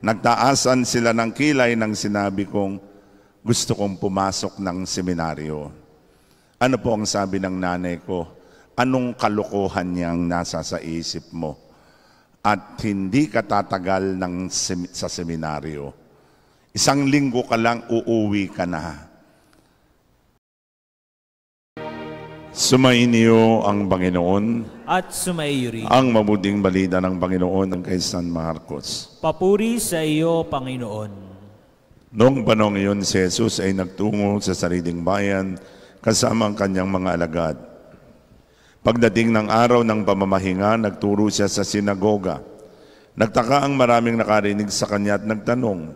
Nagtaasan sila ng kilay nang sinabi kong gusto kong pumasok ng seminaryo. Ano po ang sabi ng nanay ko? Anong kalokohan niyang nasa sa isip mo? At hindi ka tatagal sa seminaryo. 1 linggo ka lang, uuwi ka na. Sumainyo ang Panginoon at sumaiyo rin ang mabuting balita ng Panginoon ng kay San Marcos. Papuri sa iyo, Panginoon. Noong panahon iyon, si Jesus ay nagtungo sa sariling bayan kasama ang kanyang mga alagad. Pagdating ng araw ng pamamahinga, nagturo siya sa sinagoga. Nagtaka ang maraming nakarinig sa kanya at nagtanong,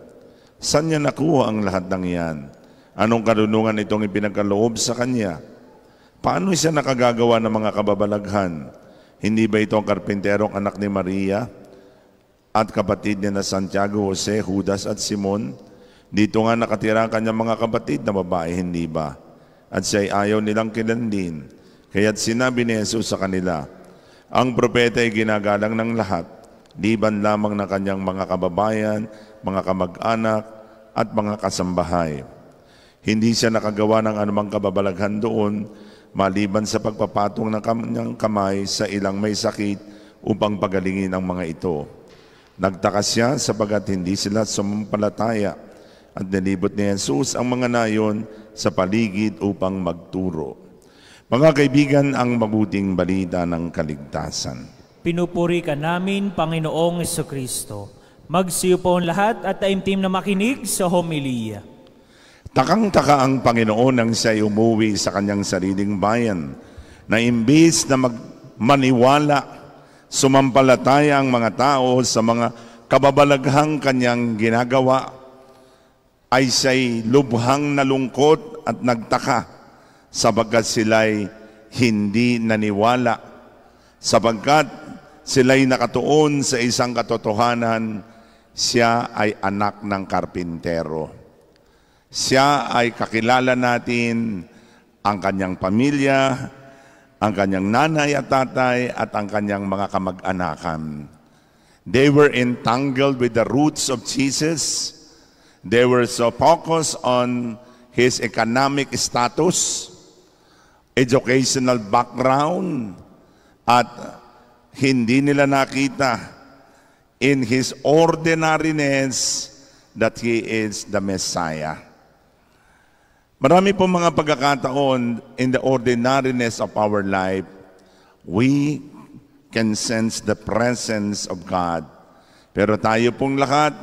saan niya nakuha ang lahat ng iyan? Anong karunungan itong ipinagkaloob sa kanya? Paano siya nakagagawa ng mga kababalaghan? Hindi ba ito ang karpinterong anak ni Maria at kapatid niya na Santiago, Jose, Judas at Simon? Dito nga nakatira ang kanyang mga kapatid na babae, hindi ba? At siya ay ayaw nilang kilandin. Kaya't sinabi ni Jesus sa kanila, ang propeta ay ginagalang ng lahat, liban lamang ng kanyang mga kababayan, mga kamag-anak at mga kasambahay. Hindi siya nakagawa ng anumang kababalaghan doon, maliban sa pagpapatong ng kanyang kamay sa ilang may sakit upang pagalingin ang mga ito. Nagtaka siya sapagat hindi sila sumampalataya at nilibot ni Jesus ang mga nayon sa paligid upang magturo. Mga kaibigan, ang mabuting balita ng kaligtasan. Pinupuri ka namin, Panginoong Jesucristo. Magsiyo po ang lahat at taimtim na makinig sa homilya. Takang-taka ang Panginoon nang siya'y umuwi sa kanyang sariling bayan, na imbis na maniwala, sumampalataya ang mga tao sa mga kababalaghang kanyang ginagawa, ay siya'y lubhang nalungkot at nagtaka, sapagkat sila'y hindi naniwala, sapagkat sila'y nakatuon sa isang katotohanan, siya ay anak ng karpintero. Siya ay kakilala natin ang kanyang pamilya, ang kanyang nanay at tatay, at ang kanyang mga kamag-anakan. They were entangled with the roots of Jesus. They were so focused on his economic status, educational background, at hindi nila nakita in his ordinariness that he is the Messiah. Marami po mga pagkakataon in the ordinariness of our life, we can sense the presence of God. Pero tayo pong lahat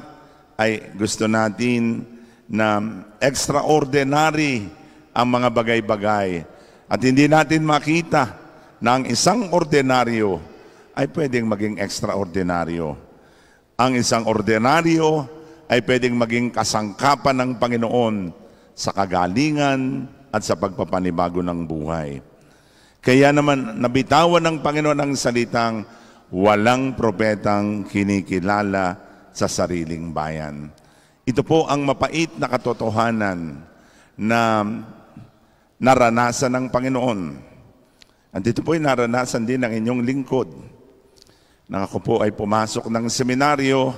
ay gusto natin na extraordinary ang mga bagay-bagay. At hindi natin makita na ang isang ordinaryo ay pwedeng maging extraordinaryo. Ang isang ordinaryo ay pwedeng maging kasangkapan ng Panginoon sa kagalingan at sa pagpapanibago ng buhay. Kaya naman nabitawan ng Panginoon ang salitang walang propetang kinikilala sa sariling bayan. Ito po ang mapait na katotohanan na naranasan ng Panginoon. At ito po ay naranasan din ng inyong lingkod. Nang ako po ay pumasok ng seminaryo,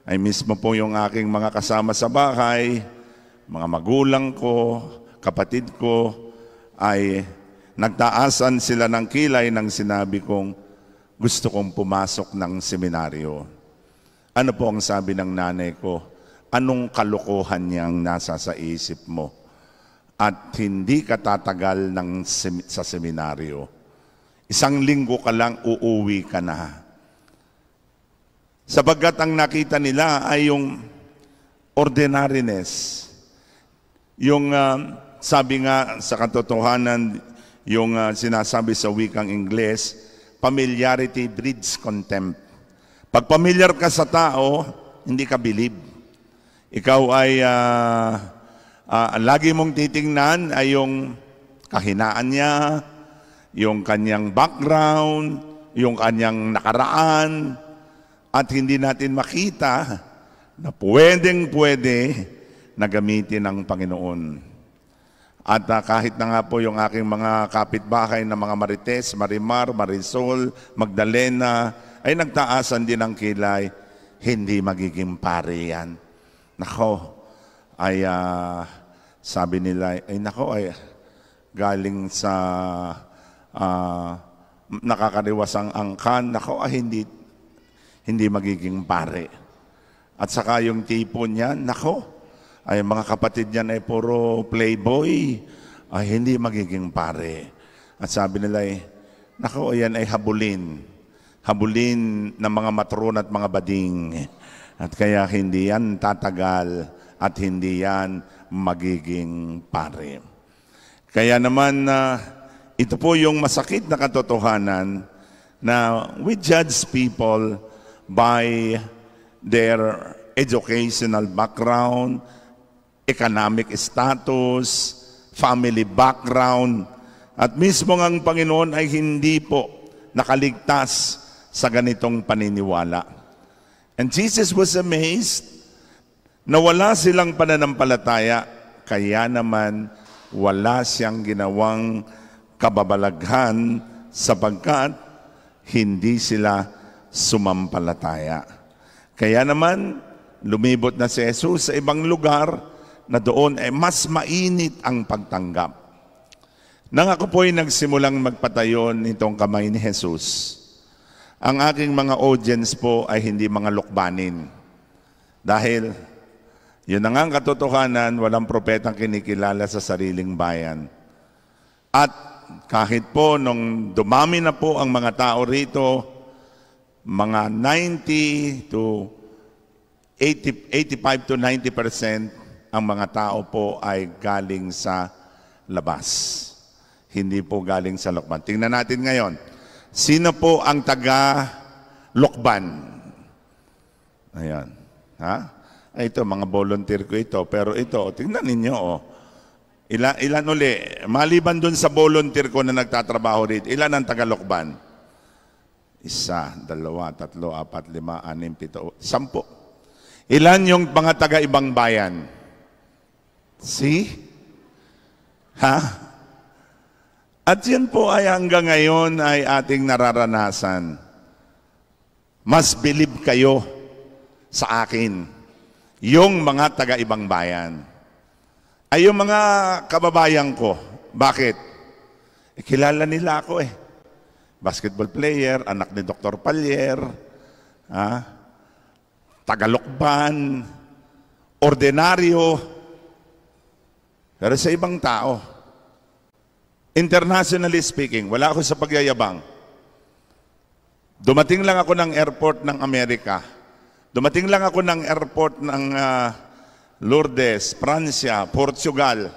ay mismo po yung aking mga kasama sa bahay, mga magulang ko, kapatid ko, ay nagtaasan sila ng kilay nang sinabi kong gusto kong pumasok ng seminaryo. Ano po ang sabi ng nanay ko? Anong kalokohan niyang nasa sa isip mo? At hindi ka tatagal sa seminaryo. 1 linggo ka lang, uuwi ka na. Sapagkat ang nakita nila ay yung ordinariness. Yung sabi nga sa katotohanan, yung sinasabi sa wikang Ingles, familiarity breeds contempt. Pag pamilyar ka sa tao, hindi ka believe. Ikaw ay lagi mong titingnan ay yung kahinaan niya, yung kanyang background, yung kanyang nakaraan, at hindi natin makita na pwedeng-pwede na gamitin ng Panginoon. At kahit na nga po yung aking mga kapitbahay na mga Marites, Marimar, Marisol, Magdalena, ay nagtaasan din ng kilay. hindi magiging pare yan. Nako, ay sabi nila, ay nako, ay galing sa nakakariwasang angkan, nako, ay hindi magiging pare. At saka yung tipo niya, nako, ay mga kapatid niyan ay puro playboy, ay hindi magiging pare. At sabi nila, nako, ayan ay habulin ng mga matron at mga bading. At kaya hindi yan tatagal at hindi yan magiging pare. Kaya naman, ito po yung masakit na katotohanan na we judge people by their educational background, economic status, family background, at mismo ang Panginoon ay hindi po nakaligtas sa ganitong paniniwala. And Jesus was amazed na wala silang pananampalataya, kaya naman wala siyang ginawang kababalaghan sapagkat hindi sila sumampalataya. Kaya naman, lumibot na si Jesus sa ibang lugar na doon ay mas mainit ang pagtanggap. Nang ako po'y nagsimulang magpatayo nitong kamay ni Jesus, ang aking mga audience po ay hindi mga lukbanin. Dahil yun na nga ang katotohanan, walang propetang kinikilala sa sariling bayan. At kahit po nung dumami na po ang mga tao rito, mga 85 to 90% ang mga tao po ay galing sa labas. Hindi po galing sa Lokban. Tingnan natin ngayon. Sino po ang taga-Lokban? Ayan. Ha? Ay, ito, mga volunteer ko ito. Pero ito, tingnan ninyo, oh. Ilan uli? Maliban dun sa volunteer ko na nagtatrabaho rito, ilan ang taga-Lokban? 1, 2, 3, 4, 5, 6, 10. Ilan yung mga taga-ibang bayan? See? Ha? At yan po ay hanggang ngayon ay ating nararanasan. Mas believe kayo sa akin, yung mga taga-ibang bayan. Ay yung mga kababayan ko. Bakit? Kilala nila ako eh. Basketball player, anak ni Dr. Pallier, taga-Lokban, ordinaryo. Pero sa ibang tao, internationally speaking, wala ako sa pagyayabang. Dumating lang ako ng airport ng Amerika. Dumating lang ako ng airport ng Lourdes, Pransya, Portugal.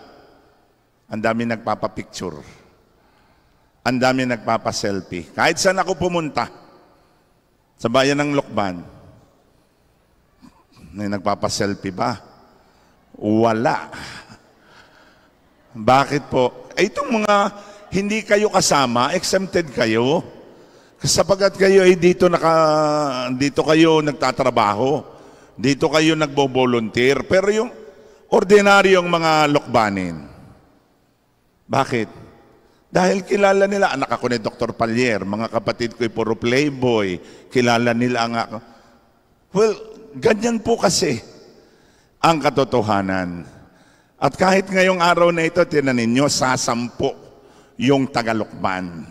Ang dami nagpapapicture. Ang dami nagpapaselfie. Kahit saan ako pumunta, sa bayan ng Lokban, may nagpapaselfie ba? Wala. Bakit po? Itong mga hindi kayo kasama, exempted kayo. Sapagat kayo ay dito kayo nagtatrabaho. Dito kayo nagbo-volunteer. Pero yung ordinaryong mga Lokbanin. Bakit? Dahil kilala nila, anak ako ni Dr. Pallier, mga kapatid ko ay puro playboy, kilala nila ang ako. Well, ganyan po kasi ang katotohanan. At kahit ngayong araw na ito, tinan ninyo, sasampo yung taga-Lokban.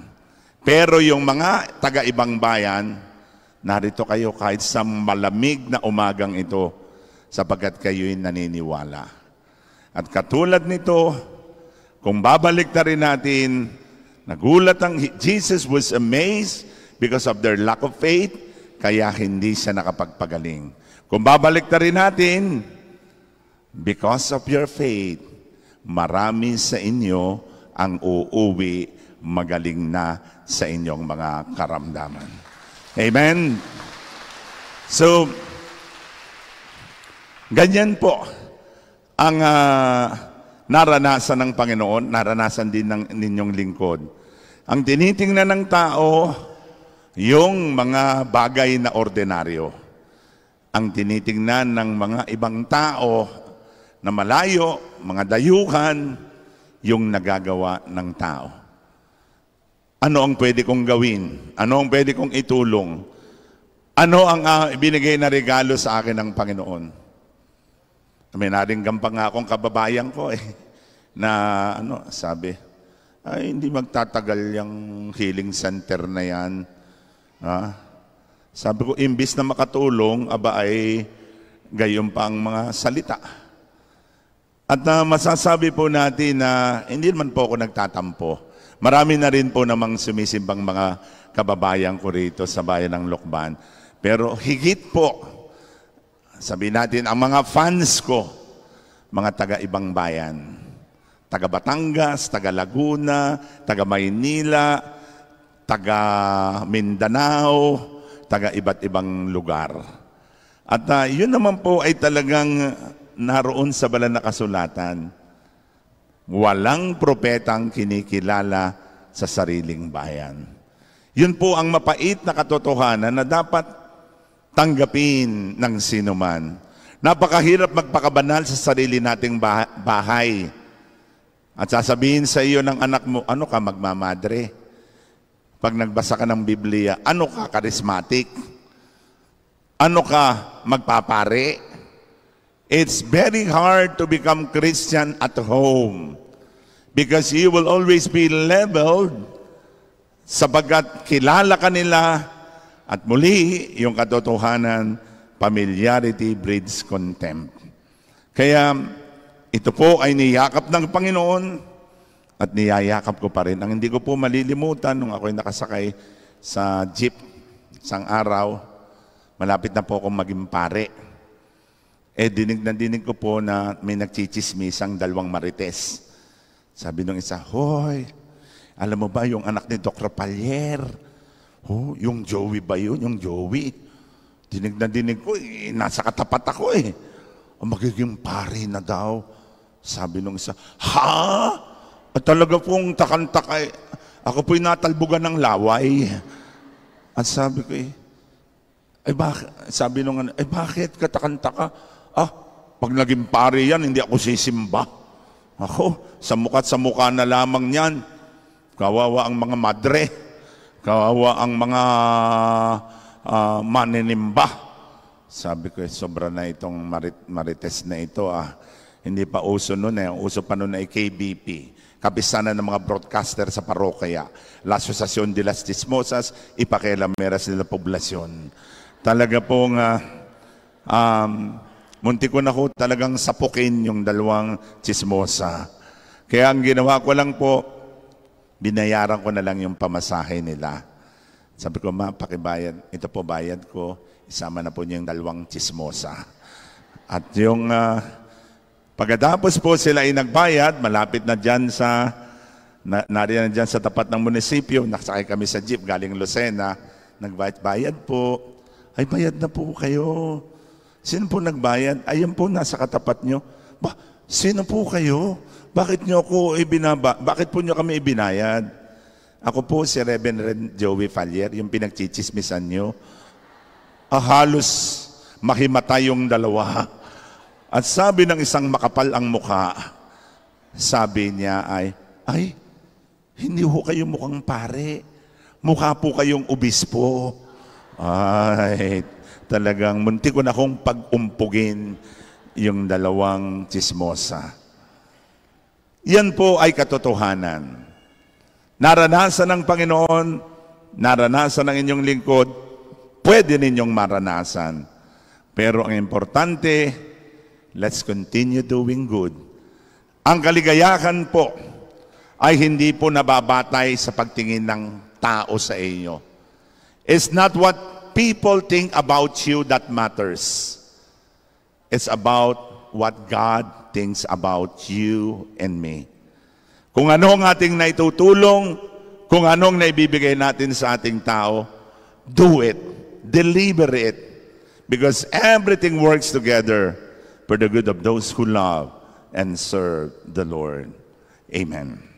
Pero yung mga taga-ibang bayan, narito kayo kahit sa malamig na umagang ito, sapagkat kayo'y naniniwala. At katulad nito, kung babalik na rin natin, nagulat ang Jesus was amazed because of their lack of faith, kaya hindi siya nakapagpagaling. Kung babalik na rin natin, because of your faith, marami sa inyo ang uuwi magaling na sa inyong mga karamdaman. Amen? So, ganyan po ang naranasan ng Panginoon, naranasan din ng ninyong lingkod. Ang tinitingnan ng tao, yung mga bagay na ordinaryo. Ang tinitingnan ng mga ibang tao na malayo, mga dayuhan, yung nagagawa ng tao. Ano ang pwede kong gawin? Ano ang pwede kong itulong? Ano ang ibinigay na regalo sa akin ng Panginoon? May naringgan pa nga akong kababayan ko na sabi, ay hindi magtatagal yung healing center na yan. Sabi ko, imbis na makatulong, ay gayon pa ang mga salita. At masasabi po natin na hindi naman po ako nagtatampo. Marami na rin po namang sumisimbang mga kababayan ko rito sa bayan ng Lokban. Pero higit po, sabihin natin, ang mga fans ko, mga taga-ibang bayan. Taga Batangas, taga Laguna, taga Maynila, taga Mindanao, taga iba't ibang lugar. At yun naman po ay talagang naroon sa banal na kasulatan. Walang propetang kinikilala sa sariling bayan. Yun po ang mapait na katotohanan na dapat tanggapin ng sinuman. Napakahirap magpakabanal sa sarili nating bahay. At sasabihin sa iyo ng anak mo, ano ka magmamadre? Pag nagbasa ka ng Biblia, ano ka charismatic? Ano ka magpapare? It's very hard to become Christian at home because you will always be leveled sapagkat kilala ka nila at muli yung katotohanan, familiarity breeds contempt. Kaya ito po ay niyakap ng Panginoon at niyayakap ko pa rin. Ang hindi ko po malilimutan nung ako'y nakasakay sa jeep isang araw, malapit na po akong maging pare. Dinig ko po na may nagchichismisang dalawang marites. Sabi nung isa, hoy, alam mo ba yung anak ni Dr. Pallier? Oh, yung Joey ba yun? Yung Joey? Dinig ko, nasa katapat ako magiging pare na daw. Sabi nung isa, ha? At talaga pong takantaka ako po'y natalbugan ng laway. At sabi ko bakit? Sabi nung bakit katakantaka? Pag naging pare yan, hindi ako sisimba. Ako, sa mukha na lamang yan. Kawawa ang mga madre. Kawawa ang mga maninimba. Sabi ko, sobra na itong marites na ito. Hindi pa uso nun Ang uso pa nun ay KBP. Kapisanan ng mga broadcaster sa parokya. La Asociación de las Chismosas, Ipakialameras de la Población. Talaga pong munti ko na ho talagang sapukin yung dalawang chismosa. Kaya ang ginawa ko lang po, binayaran ko na lang yung pamasahe nila. Sabi ko, ma, pakibayad. Ito po bayad ko. Isama na po niyo yung dalawang chismosa. At yung pagkatapos po sila ay nagbayad, malapit na dyan nariyan na dyan sa tapat ng munisipyo, nakasakay kami sa jeep galing Lucena, nagbayad po. Ay, bayad na po kayo. Sino po nagbayad? Ayun po, nasa katapat nyo. Sino po kayo? Bakit nyo ako Bakit po nyo kami ibinayad? Ako po si Reverend Joey Pallier, yung pinagchichismisan nyo. Halos mahimatay yung dalawa. At sabi ng isang makapal ang mukha, sabi niya ay, hindi ho kayo mukhang pare. Mukha po kayong obispo. Ay, talagang munti ko na akong pag-umpugin yung dalawang chismosa. Yan po ay katotohanan. Naranasan ng Panginoon, naranasan ng inyong lingkod, pwede ninyong maranasan. Pero ang importante, let's continue doing good. Ang kaligayahan po ay hindi po nababatay sa pagtingin ng tao sa inyo. It's not what people think about you that matters. It's about what God thinks about you and me. Kung ano ang ating naitutulong, kung anong naibibigay natin sa ating tao, do it. Deliver it. Because everything works together for the good of those who love and serve the Lord. Amen.